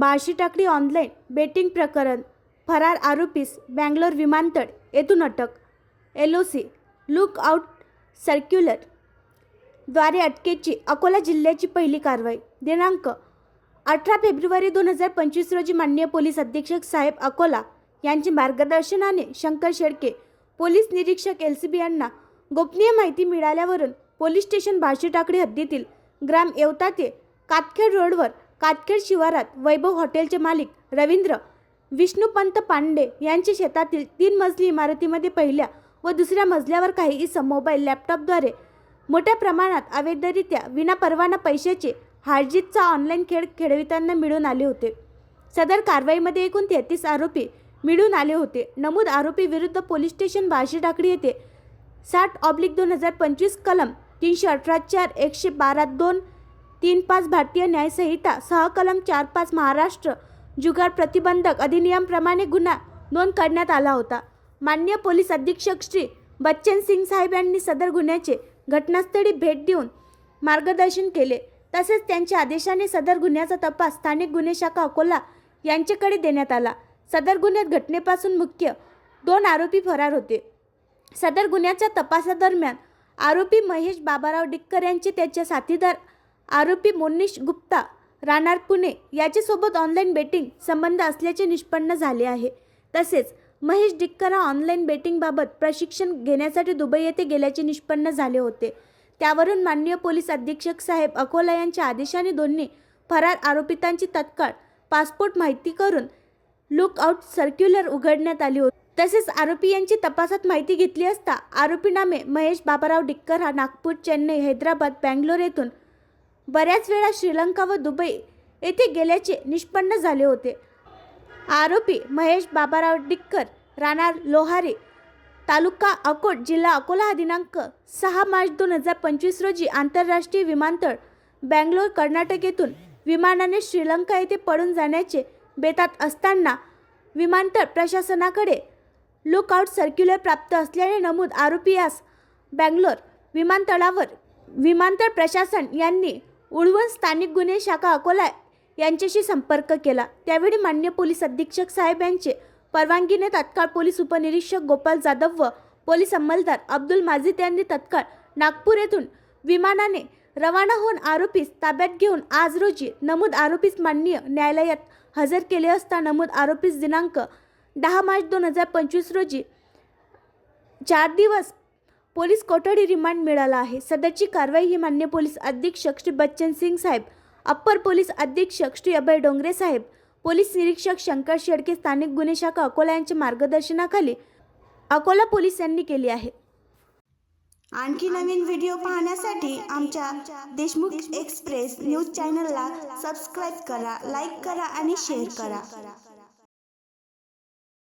Barshi Takli online betting प्रकरण, फरार आरोपीस बँगलोर विमानतळ येथून अटक. LOC लुक आउट सर्क्युलर द्वारे अटकेची अकोला जिल्ह्याची पहिली कारवाई. दिनांक 18 फेब्रुवारी 2025 रोजी माननीय पोलीस अधीक्षक साहेब अकोला यांच्या मार्गदर्शनाने शंकर शेळके, पोलीस निरीक्षक LCB यांना गोपनीय माहिती मिळाल्यावरून पोलीस स्टेशन बार्शी टाकळी हद्दीतील ग्राम येवता ते कातखेड रोडवर कातखेड शिवारात वैभव हॉटेलचे मालिक रवींद्र विष्णुपंत पांडे यांच्या शेतातील 3 मजली इमारतीमध्ये पहिल्या व दुसऱ्या मजल्यावर काही इसम मोबाईल लॅपटॉपद्वारे मोठ्या प्रमाणात अवैधरित्या विनापरवाना पैशाचे हार्जितचा ऑनलाईन खेळ खेळविताना मिळून आले होते. सदर कारवाईमध्ये एकूण 33 आरोपी मिळून आले होते. नमूद आरोपी विरुद्ध पोलीस स्टेशन बार्शी टाकळी येथे 60/2025 कलम 318-4, 112-2, 35 भारतीय न्याय संहिता सह कलम 45 महाराष्ट्र जुगार प्रतिबंधक अधिनियम प्रमाणे गुन्हा नोंद करण्यात आला होता. माननीय पोलीस अधीक्षक श्री बच्चन सिंग साहेब यांनी सदर गुन्ह्याचे घटनास्थळी भेट देऊन मार्गदर्शन केले. तसेच त्यांच्या आदेशाने सदर गुन्ह्याचा तपास स्थानिक गुन्हे शाखा अकोला यांच्याकडे देण्यात आला. सदर गुन्ह्यात घटनेपासून मुख्य 2 आरोपी फरार होते. सदर गुन्ह्याच्या तपासादरम्यान आरोपी महेश बाबाराव डिक्कर यांचे त्याच्या साथीदार आरोपी मोनिश गुप्ता राहणार पुणे याच्यासोबत ऑनलाईन बेटिंग संबंध असल्याचे निष्पन्न झाले आहे. तसेच महेश डिक्कर हा ऑनलाईन बेटिंगबाबत प्रशिक्षण घेण्यासाठी दुबई येथे गेल्याचे निष्पन्न झाले होते. त्यावरून माननीय पोलीस अधीक्षक साहेब अकोला यांच्या आदेशाने दोन्ही फरार आरोपितांची तत्काळ पासपोर्ट माहिती करून लुक आउट सर्क्युलर उघडण्यात आली होती. तसेच आरोपी यांची तपासात माहिती घेतली असता आरोपी नामे महेश बाबाराव डिक्कर हा नागपूर, चेन्नई, हैदराबाद, बँगलोर येथून बऱ्याच वेळा श्रीलंका व दुबई येथे गेल्याचे निष्पन्न झाले होते. आरोपी महेश बाबाराव डिक्कर राहणार लोहारे, तालुका अकोट, जिल्हा अकोला हा दिनांक 6 मार्च 2025 रोजी आंतरराष्ट्रीय विमानतळ बँगलोर, कर्नाटक येथून विमानाने श्रीलंका येथे पळून जाण्याचे बेतात असताना विमानतळ प्रशासनाकडे लुक आउट सर्क्युलर प्राप्त असल्याने नमूद आरोपी यास बँगलोर विमानतळावर विमानतळ प्रशासन यांनी उडवून स्थानिक गुन्हे शाखा अकोला यांच्याशी संपर्क केला. त्यावेळी माननीय पोलीस अधीक्षक साहेब यांचे परवानगीने तत्काळ पोलीस उपनिरीक्षक गोपाल जाधव व पोलीस अंमलदार अब्दुल माजिद यांनी तत्काळ नागपूर येथून विमानाने रवाना होऊन आरोपीस ताब्यात घेऊन आज रोजी नमूद आरोपीस माननीय न्यायालयात हजर केले असता नमूद आरोपीस दिनांक 10 मार्च 2025 रोजी 4 दिवस पोलीस कोठडी रिमांड मिळाला आहे. सदरची कारवाई ही माननीय पोलीस अधीक्षक श्री बच्चन सिंग साहेब, अप्पर पोलीस अधीक्षक श्री अभय डोंगरे साहेब, पोलीस निरीक्षक शंकर शेळके, स्थानिक गुन्हे शाखा अकोला यांच्या मार्गदर्शनाखाली अकोला पोलीस यांनी केली आहे. आणखी नवीन व्हिडिओ पाहण्यासाठी आमच्या देशमुख एक्सप्रेस न्यूज चॅनलला सबस्क्राईब करा, लाईक करा आणि शेअर करा.